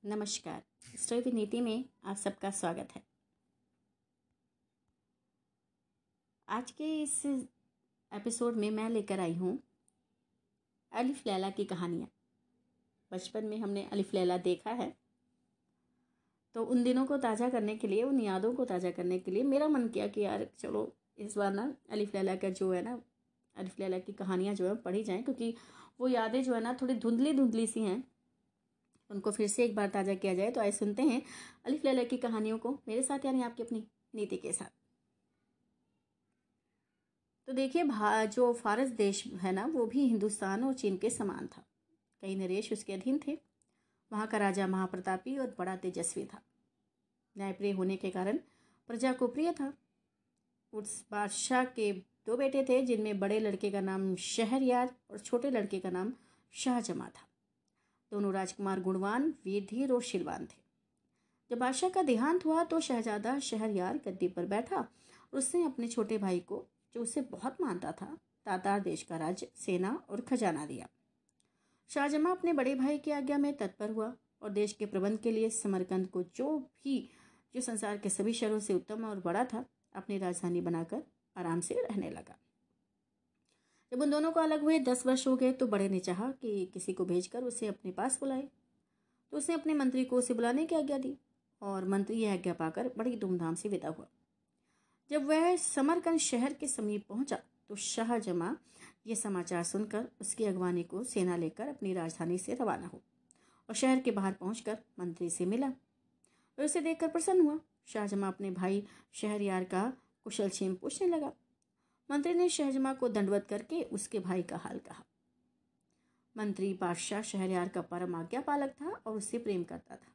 नमस्कार। Story with नीति में आप सबका स्वागत है। आज के इस एपिसोड में मैं लेकर आई हूँ अलिफ लैला की कहानियाँ। बचपन में हमने अलिफ लैला देखा है, तो उन दिनों को ताज़ा करने के लिए, उन यादों को ताज़ा करने के लिए मेरा मन किया कि यार चलो इस बार ना अलिफ लैला का जो है ना, अलिफ लैला की कहानियाँ जो है पढ़ी जाएँ, क्योंकि वो यादें जो है ना थोड़ी धुंधली धुंधली सी हैं, उनको फिर से एक बार ताज़ा किया जाए। तो आइए सुनते हैं अलिफ लैला की कहानियों को मेरे साथ, यानी आपकी अपनी नीति के साथ। तो देखिए, जो फारस देश है ना, वो भी हिंदुस्तान और चीन के समान था। कई नरेश उसके अधीन थे। वहाँ का राजा महाप्रतापी और बड़ा तेजस्वी था। न्यायप्रिय होने के कारण प्रजा को प्रिय था। उस बादशाह के दो बेटे थे, जिनमें बड़े लड़के का नाम शहरयार और छोटे लड़के का नाम शाहजमा था। दोनों राजकुमार गुणवान, वीरधीर और शीलवान थे। जब बादशाह का देहांत हुआ तो शहजादा शहरयार गद्दी पर बैठा और उसने अपने छोटे भाई को, जो उसे बहुत मानता था, तातार देश का राज्य, सेना और खजाना दिया। शाहजमा अपने बड़े भाई की आज्ञा में तत्पर हुआ और देश के प्रबंध के लिए समरकंद को, जो संसार के सभी शहरों से उत्तम और बड़ा था, अपनी राजधानी बनाकर आराम से रहने लगा। जब उन दोनों को अलग हुए 10 वर्ष हो गए तो बड़े ने चाहा कि किसी को भेजकर उसे अपने पास बुलाए। तो उसने अपने मंत्री को उसे बुलाने की आज्ञा दी और मंत्री यह आज्ञा पाकर बड़ी धूमधाम से विदा हुआ। जब वह समरकंद शहर के समीप पहुंचा तो शाहजमा ये समाचार सुनकर उसकी अगवानी को सेना लेकर अपनी राजधानी से रवाना हो और शहर के बाहर पहुंचकर मंत्री से मिला। वह उसे देखकर प्रसन्न हुआ। शाहजमा अपने भाई शहरयार का कुशल क्षेम पूछने लगा। मंत्री ने शाहजमा को दंडवत करके उसके भाई का हाल कहा। मंत्री बादशाह शहरयार का परम आज्ञा पालक था और उससे प्रेम करता था।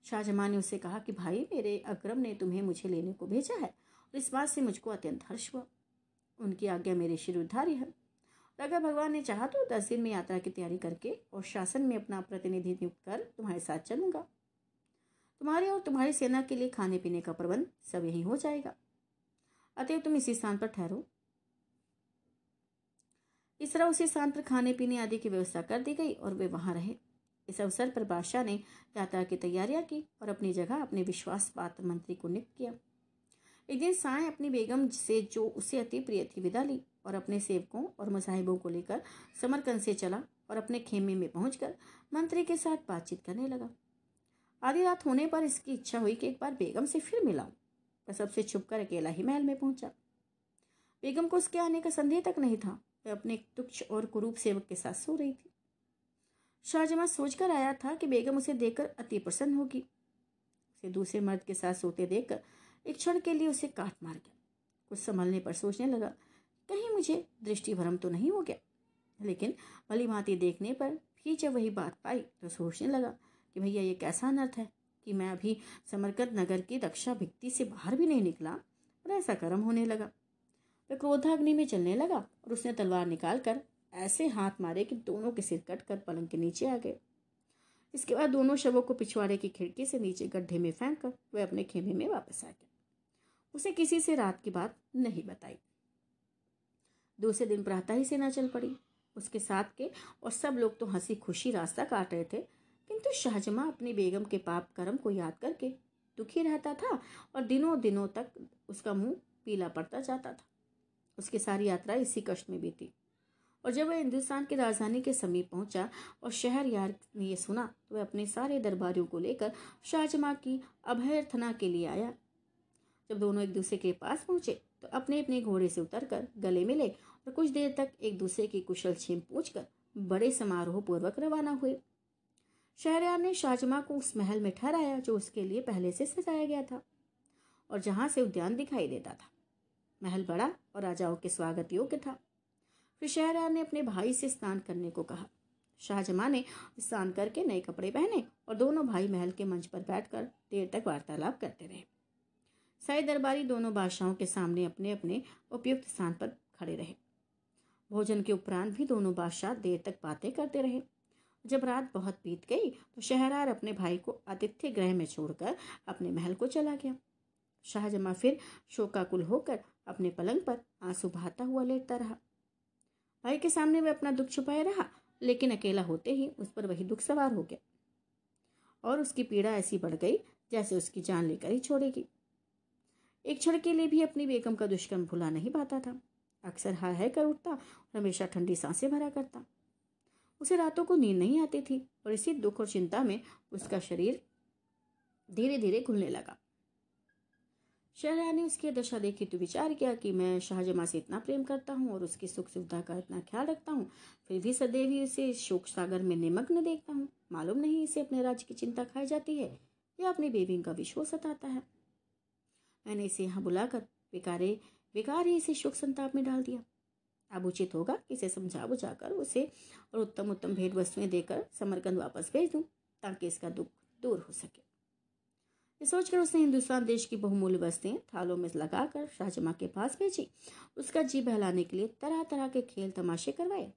शाहजमा ने उससे कहा कि भाई, मेरे अकरम ने तुम्हें मुझे लेने को भेजा है और इस बात से मुझको अत्यंत हर्ष हुआ। उनकी आज्ञा मेरे शिरोधार्य है और अगर भगवान ने चाहा तो 10 दिन में यात्रा की तैयारी करके और शासन में अपना प्रतिनिधि नियुक्त कर तुम्हारे साथ चलूंगा। तुम्हारे और तुम्हारी सेना के लिए खाने पीने का प्रबंध सब यही हो जाएगा, अतएव तुम इसी स्थान पर ठहरो। इस तरह उसी स्थान पर खाने पीने आदि की व्यवस्था कर दी गई और वे वहां रहे। इस अवसर पर बादशाह ने यात्रा की तैयारियां की और अपनी जगह अपने विश्वास पात्र मंत्री को नियुक्त किया। एक दिन साय अपनी बेगम से, जो उसे अति प्रिय थी, विदा ली और अपने सेवकों और मसाहिबों को लेकर समरकंद से चला और अपने खेमे में पहुंचकर मंत्री के साथ बातचीत करने लगा। आधी रात होने पर इसकी इच्छा हुई कि एक बार बेगम से फिर मिलाऊं, वह सबसे छुपकर अकेला ही महल में पहुंचा। बेगम को उसके आने का संदेह तक नहीं था। वह अपने तुच्छ और कुरूप सेवक के साथ सो रही थी। शाहजमा सोचकर आया था कि बेगम उसे देखकर अति प्रसन्न होगी। उसे दूसरे मर्द के साथ सोते देखकर एक क्षण के लिए उसे काट मार गया। कुछ संभलने पर सोचने लगा, कहीं मुझे दृष्टि भ्रम तो नहीं हो गया। लेकिन भली भांति देखने पर भी जब वही बात पाई तो सोचने लगा कि भैया, ये कैसा अनर्थ है कि मैं अभी समरकंद नगर की रक्षा भित्ति से बाहर भी नहीं निकला और ऐसा कर्म होने लगा। वह क्रोधाग्नि में जलने लगा और उसने तलवार निकालकर ऐसे हाथ मारे कि दोनों के सिर कटकर पलंग के नीचे आ गए। इसके बाद दोनों शवों को पिछवाड़े की खिड़की से नीचे गड्ढे में फेंक कर वह अपने खेमे में वापस आ गया। उसे किसी से रात की बात नहीं बताई। दूसरे दिन प्रातः ही सेना चल पड़ी। उसके साथ के और सब लोग तो हंसी खुशी रास्ता काट रहे थे, किंतु शाहजमा अपनी बेगम के पाप कर्म को याद करके दुखी रहता था और दिनों दिनों तक उसका मुंह पीला पड़ता जाता था। उसकी सारी यात्रा इसी कष्ट में बीती और जब वह हिंदुस्तान की राजधानी के समीप पहुंचा और शहरयार ने यह सुना तो वह अपने सारे दरबारियों को लेकर शाहजमा की अभ्यर्थना के लिए आया। जब दोनों एक दूसरे के पास पहुंचे तो अपने अपने घोड़े से उतरकर गले मिले और कुछ देर तक एक दूसरे की कुशल क्षेम पूछकर बड़े समारोह पूर्वक रवाना हुए। शहरयार ने शाहजमा को उस महल में ठहराया जो उसके लिए पहले से सजाया गया था और जहां से उद्यान दिखाई देता था। महल बड़ा और राजाओं के स्वागत योग्य था। फिर शहरयार ने अपने भाई से स्नान करने को कहा। शाहजमा ने स्नान करके नए कपड़े पहने और दोनों भाई महल के मंच पर बैठकर देर तक वार्तालाप करते रहे। सारे दरबारी दोनों बादशाहों के सामने अपने अपने उपयुक्त स्थान पर खड़े रहे। भोजन के उपरांत भी दोनों बादशाह देर तक बातें करते रहे। जब रात बहुत बीत गई तो शहरयार अपने भाई को आतिथ्य गृह में छोड़कर अपने महल को चला गया। शाहजमा फिर शोकाकुल होकर अपने पलंग पर आंसू बहाता हुआ लेटता रहा। भाई के सामने वह अपना दुख छुपाए रहा, लेकिन अकेला होते ही उस पर वही दुख सवार हो गया और उसकी पीड़ा ऐसी बढ़ गई जैसे उसकी जान लेकर ही छोड़ेगी। एक क्षण के लिए भी अपनी बेगम का दुष्कर्म भुला नहीं पाता था। अक्सर हाय हाय कर उठता और हमेशा ठंडी सांसें भरा करता। उसे रातों को नींद नहीं आती थी और इसी दुख और चिंता में उसका शरीर धीरे धीरे घुलने लगा। शहरयार ने उसकी दशा देखी तो विचार किया कि मैं शाहजहां से इतना प्रेम करता हूँ और उसकी सुख सुविधा का इतना ख्याल रखता हूँ, फिर भी सदैव ही उसे शोक सागर में निमग्न देखता हूँ। मालूम नहीं इसे अपने राज्य की चिंता खाई जाती है या अपनी बेबी का विश्वास सताता है। मैंने इसे यहाँ बुलाकर बेकार ही इसे शोक संताप में डाल दिया। अब उचित होगा कि इसे समझा बुझाकर उसे और उत्तम उत्तम भेंट वस्तुएं देकर समरकंद वापस भेज दूं ताकि इसका दुख दूर हो सके। ये सोचकर उसने हिंदुस्तान देश की बहुमूल्य वस्तुएं थालों में लगाकर शाहजहां के पास भेजी। उसका जी बहलाने के लिए तरह तरह के खेल तमाशे करवाए,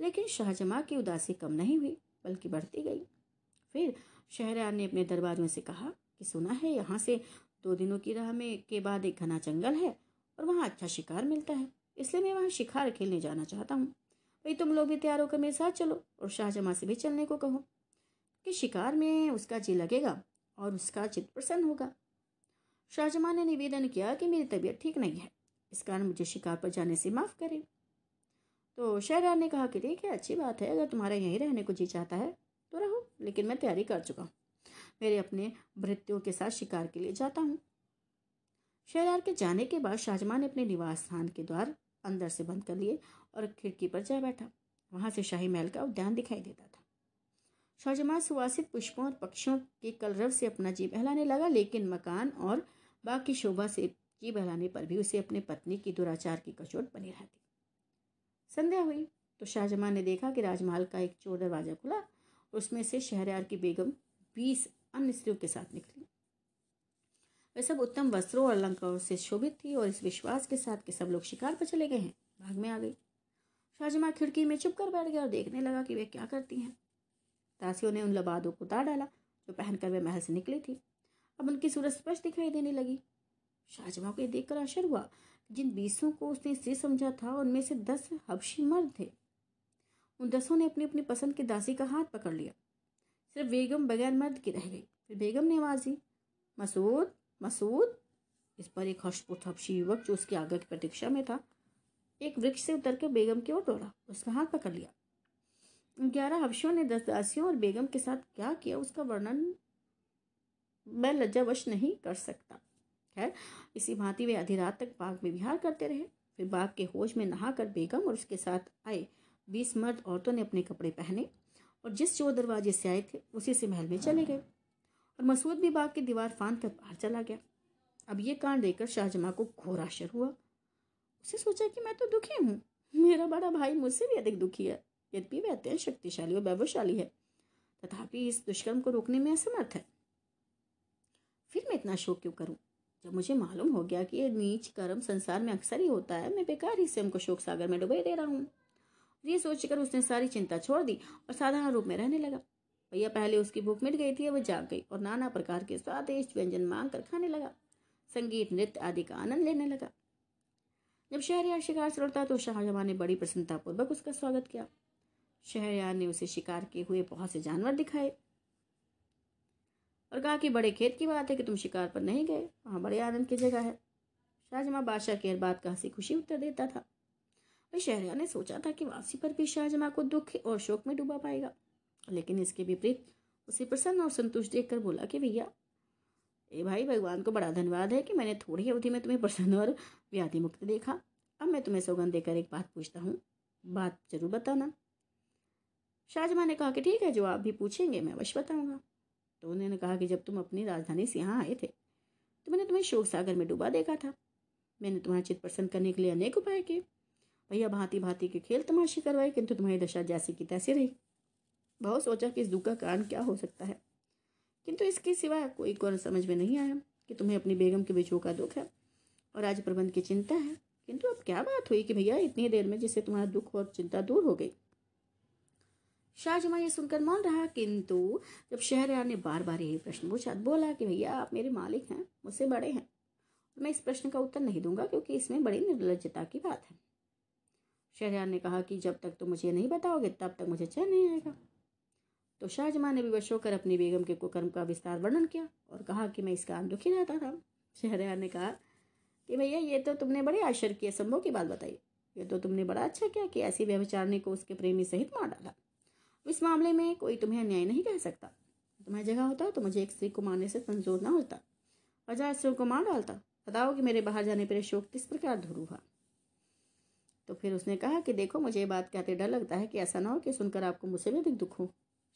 लेकिन शाहजहां की उदासी कम नहीं हुई बल्कि बढ़ती गई। फिर शहरयार ने अपने दरबारियों से कहा कि सुना है यहाँ से 2 दिनों की राह में के बाद एक घना जंगल है और वहाँ अच्छा शिकार मिलता है, इसलिए मैं वहाँ शिकार खेलने जाना चाहता हूँ। भाई तुम लोग भी तैयार होकर मेरे साथ चलो और शाहजहां से भी चलने को कहो कि शिकार में उसका जी लगेगा और उसका चित्त प्रसन्न होगा। शाहजहां ने निवेदन किया कि मेरी तबीयत ठीक नहीं है, इस कारण मुझे शिकार पर जाने से माफ़ करें। तो शहरयार ने कहा कि ठीक है, अच्छी बात है, अगर तुम्हारा यहीं रहने को जी चाहता है तो रहो, लेकिन मैं तैयारी कर चुका हूँ, मेरे अपने भृत्यों के साथ शिकार के लिए जाता हूँ। शहरयार के जाने के बाद शाहजहां ने अपने निवास स्थान के द्वार अंदर से बंद कर लिए और खिड़की पर जा बैठा। वहां से शाही महल का उद्यान दिखाई देता था। शाहजहां सुवासित पुष्पों और पक्षियों के कलरव से अपना जी बहलाने लगा, लेकिन मकान और बाग की शोभा से जी बहलाने पर भी उसे अपने पत्नी की दुराचार की कचोट बनी रहती। संध्या हुई तो शाहजहां ने देखा कि राजमहल का एक चोर दरवाजा खुला और उसमें से शहरयार की बेगम 20 अन्य स्त्रियों के साथ निकली। वे सब उत्तम वस्त्रों और अलंकारों से शोभित थी और इस विश्वास के साथ कि सब लोग शिकार पर चले गए हैं, भाग में आ गई। शाहजहां खिड़की में चुप कर बैठ गया और देखने लगा कि वे क्या करती हैं। दासियों ने उन लबादों को उतार डाला जो पहनकर वे महल से निकली थी। अब उनकी सूरत स्पष्ट दिखाई देने लगी। शाहजहां को यह देखकर आश्चर्य हुआ। जिन 20 को उसने स्त्री समझा था उनमें से 10 हबशी मर्द थे। उन 10 ने अपनी अपनी पसंद की दासी का हाथ पकड़ लिया। सिर्फ बेगम बगैर मर्द की रह गई। फिर बेगम ने आवाज दी, मसूद मसूद। इस पर एक हष्टपुष्ट हबशी युवक जो उसकी आज्ञा की प्रतीक्षा में था एक वृक्ष से उतरकर बेगम की ओर दौड़ा, उसका हाथ पकड़ लिया। 11 हबशियों ने 10 दासियों और बेगम के साथ क्या किया उसका वर्णन मैं लज्जावश नहीं कर सकता। खैर, इसी भांति वे आधी रात तक बाग में विहार करते रहे। फिर बाग के होश में नहाकर बेगम और उसके साथ आए 20 मर्द औरतों ने अपने कपड़े पहने और जिस चोर दरवाजे से आए थे उसी से महल में चले गए और मसूद भी बाग की दीवार फांद कर बाहर चला गया। अब ये कांड देखकर शाहजहां को घोर आश्चर्य हुआ। उसे सोचा कि मैं तो दुखी हूँ, मेरा बड़ा भाई मुझसे भी अधिक दुखी है। यद्यपि वह अत्यंत शक्तिशाली और वैभवशाली है, तथापि इस दुष्कर्म को रोकने में असमर्थ है। फिर मैं इतना शोक क्यों करूं? जब मुझे मालूम हो गया कि ये नीच कर्म संसार में अक्सर ही होता है, मैं बेकार ही स्वयं को शोक सागर में डुबा दे रहा हूँ। ये सोचकर उसने सारी चिंता छोड़ दी और साधारण रूप में रहने लगा। भैया पहले उसकी भूख मिट गई थी, वह जाग गई और नाना प्रकार के स्वादिष्ट व्यंजन मांग कर खाने लगा। संगीत नृत्य आदि का आनंद लेने लगा। जब शहरयार शिकार से लौटा तो शाहजहां ने बड़ी प्रसन्नतापूर्वक उसका स्वागत किया। शहरयार ने उसे शिकार किए हुए बहुत से जानवर दिखाए और कहा कि बड़े खेत की बात है कि तुम शिकार पर नहीं गए, वहां बड़े आनंद की जगह है। शाहजहां बादशाह की हर बात का हंसी खुशी उत्तर देता था। वह शहरयार ने सोचा था कि वापसी पर भी शाहजहां को दुख और शोक में डूबा पाएगा, लेकिन इसके विपरीत उसे प्रसन्न और संतुष्ट देखकर बोला कि भैया भाई, भगवान को बड़ा धन्यवाद है कि मैंने थोड़ी अवधि में तुम्हें प्रसन्न और व्याधि मुक्त देखा। अब मैं तुम्हें सौगंध देकर एक बात पूछता हूँ, बात जरूर बताना। शाहजहां ने कहा कि ठीक है, जो आप भी पूछेंगे मैं अवश्य बताऊंगा। तो उन्होंने कहा कि जब तुम अपनी राजधानी से यहाँ आए थे तो मैंने तुम्हें शोक सागर में डूबा देखा था। मैंने तुम्हारा चित्त प्रसन्न करने के लिए अनेक उपाय किए, भैया भांति भांति के खेल तमाशे करवाए, किंतु तुम्हारी दशा जैसी की तैसी रही। बहुत सोचा कि इस दुख का कारण क्या हो सकता है, किंतु इसके सिवा कोई कारण समझ में नहीं आया कि तुम्हें अपनी बेगम के विछोह का दुख है और आज प्रबंध की चिंता है। किंतु अब क्या बात हुई कि भैया इतनी देर में जिससे तुम्हारा दुख और चिंता दूर हो गई? शाहजहां ये सुनकर मौन रहा, किंतु जब शहरयार ने बार बार यही प्रश्न पूछा, बोला कि भैया आप मेरे मालिक हैं, मुझसे बड़े हैं, मैं इस प्रश्न का उत्तर नहीं दूंगा क्योंकि इसमें बड़ी निर्लज्जता की बात है। शहरयार ने कहा कि जब तक तुम मुझे नहीं बताओगे तब तक मुझे चैन नहीं आएगा। तो शाहजमां ने विवश होकर अपनी बेगम के कुकर्म का विस्तार वर्णन किया और कहा कि मैं इस कारण दुखी रहता था। शहरयार ने कहा कि भैया ये तो तुमने बड़े आश्चर्य की संभव की बात बताई। ये तो तुमने बड़ा अच्छा किया कि ऐसी व्यभिचारिणी को उसके प्रेमी सहित मार डाला। इस मामले में कोई तुम्हें अन्याय नहीं कह सकता। तुम्हारी जगह होता तो मुझे एक स्त्री को मारने से मंजूर ना होता, 50 स्त्रियों को मार डालता। बताओ कि मेरे बाहर जाने पर शोक किस प्रकार दूर हुआ। तो फिर उसने कहा कि देखो, मुझे ये बात कहते डर लगता है कि ऐसा ना हो कि सुनकर आपको मुझसे भी अधिक दुख हो।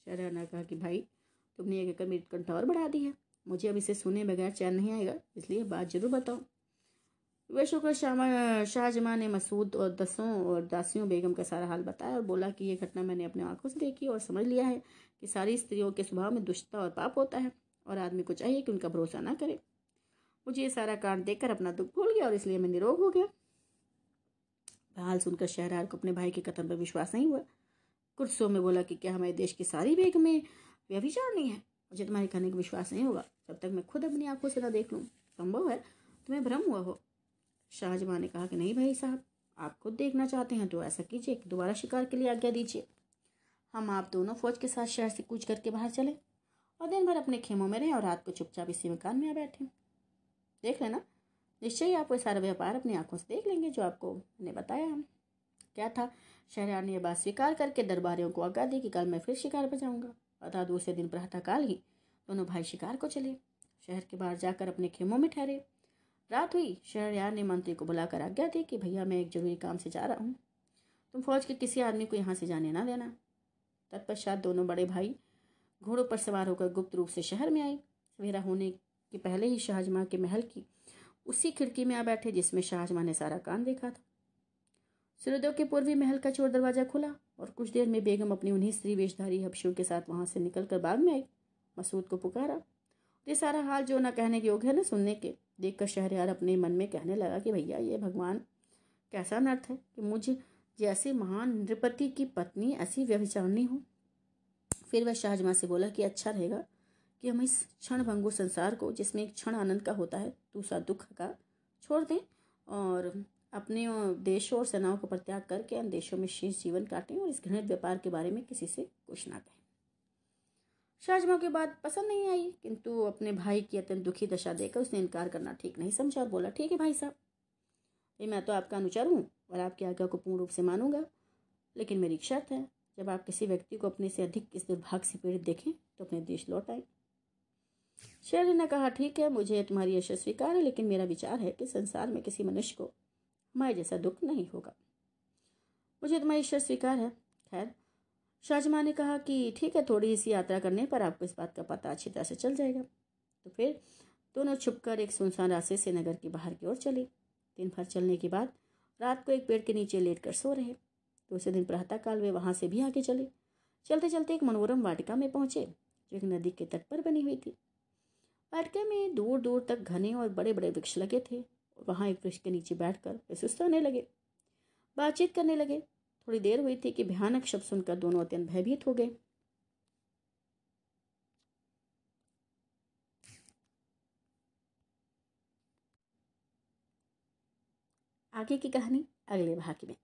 शहरयार ने कहा कि भाई, तुमने ये कहकर मेरी कंठ और बढ़ा दी है। मुझे अब इसे सुने बगैर चैन नहीं आएगा, इसलिए बात जरूर बताओ। विवश शाहजमां ने मसूद और दसों और दासियों बेगम का सारा हाल बताया और बोला कि यह घटना मैंने अपने आंखों से देखी और समझ लिया है कि सारी स्त्रियों के स्वभाव में दुष्टता और पाप होता है और आदमी को चाहिए कि उनका भरोसा ना करे। मुझे ये सारा कांड देखकर अपना दुख भूल गया और इसलिए मैं निरोग हो गया। हाल सुनकर शहरयार को अपने भाई के कथन पर विश्वास नहीं हुआ। कुछ सो में बोला कि क्या हमारे देश की सारी बेगम में व्यभिचार नहीं है? मुझे तुम्हारे कहने का विश्वास नहीं होगा जब तक मैं खुद अपनी आंखों से ना देख लूँ। संभव है तुम्हें भ्रम हुआ हो। शाहजमां ने कहा कि नहीं भाई साहब, आप खुद देखना चाहते हैं तो ऐसा कीजिए कि दोबारा शिकार के लिए आज्ञा दीजिए। हम आप दोनों फौज के साथ शहर से कूच करके बाहर चले और दिन भर अपने खेमों में रहें और रात को चुपचाप इसी मकान में आ बैठे। देख लेना, निश्चय ही आप वो सारा व्यापार अपनी आंखों से देख लेंगे जो आपको मैंने बताया। हम क्या था, शहरयार ने यह बात स्वीकार करके दरबारियों को आज्ञा दी कि कल मैं फिर शिकार पर जाऊंगा। अतः दूसरे दिन प्रातःकाल ही दोनों भाई शिकार को चले। शहर के बाहर जाकर अपने खेमों में ठहरे। रात हुई। शहरयार ने मंत्री को बुलाकर आज्ञा दी कि भैया, मैं एक जरूरी काम से जा रहा हूँ, तुम फौज के किसी आदमी को यहाँ से जाने ना देना। तत्पश्चात दोनों बड़े भाई घोड़ों पर सवार होकर गुप्त रूप से शहर में आए। सवेरा होने के पहले ही शाहजमां के महल की उसी खिड़की में आ बैठे जिसमें शाहजमां ने सारा कांड देखा था। सूर्योदय के पूर्वी महल का चोर दरवाजा खुला और कुछ देर में बेगम अपनी उन्हीं स्त्री वेशधारी हबशियों के साथ वहां से निकलकर बाग में आई। मसूद को पुकारा। ये सारा हाल जो न कहने के योग्य है न सुनने के, देखकर शहरयार अपने मन में कहने लगा कि भैया, ये भगवान कैसा नर्थ है कि मुझ जैसे महान नृपति की पत्नी ऐसी व्यभिचारिणी हो। फिर वह शाहजमां से बोला कि अच्छा रहेगा कि हम इस क्षण भंगुर संसार को, जिसमें एक क्षण आनंद का होता है दूसरा दुख का, छोड़ दें और अपने देशों और सेनाओं को परित्याग करके अन्य देशों में शेष जीवन काटें और इस घृणित व्यापार के बारे में किसी से कुछ ना कहें। शाहजमां की बात पसंद नहीं आई, किंतु अपने भाई की अत्यंत दुखी दशा देखकर उसने इनकार करना ठीक नहीं समझा और बोला, ठीक है भाई साहब, ये मैं तो आपका अनुचर हूँ और आपकी आज्ञा को पूर्ण रूप से मानूंगा, लेकिन मेरी शर्त है, जब आप किसी व्यक्ति को अपने से अधिक इस दुर्भाग्य से पीड़ित देखें तो अपने देश लौट आए। शहर ने कहा, ठीक है, मुझे तुम्हारी यश स्वीकार है, लेकिन मेरा विचार है कि संसार में किसी मनुष्य को हमारे जैसा दुख नहीं होगा। मुझे तुम्हारी शर्त स्वीकार है। खैर, शाहजमां ने कहा कि ठीक है, थोड़ी सी यात्रा करने पर आपको इस बात का पता अच्छी तरह से चल जाएगा। तो फिर दोनों छुपकर एक सुनसान रास्ते से नगर के बाहर की ओर चले। दिन भर चलने के बाद रात को एक पेड़ के नीचे लेटकर सो रहे। दूसरे दिन प्रातःकाल वे वहां से भी आगे चले। चलते चलते एक मनोरम वाटिका में पहुंचे जो एक नदी के तट पर बनी हुई थी। वाटिका में दूर दूर तक घने और बड़े बड़े वृक्ष लगे थे और वहां एक वृक्ष के नीचे बैठकर वे सुस्ताने लगे, बातचीत करने लगे। थोड़ी देर हुई थी कि भयानक शब्द सुनकर दोनों अत्यंत भयभीत हो गए। आगे की कहानी अगले भाग में।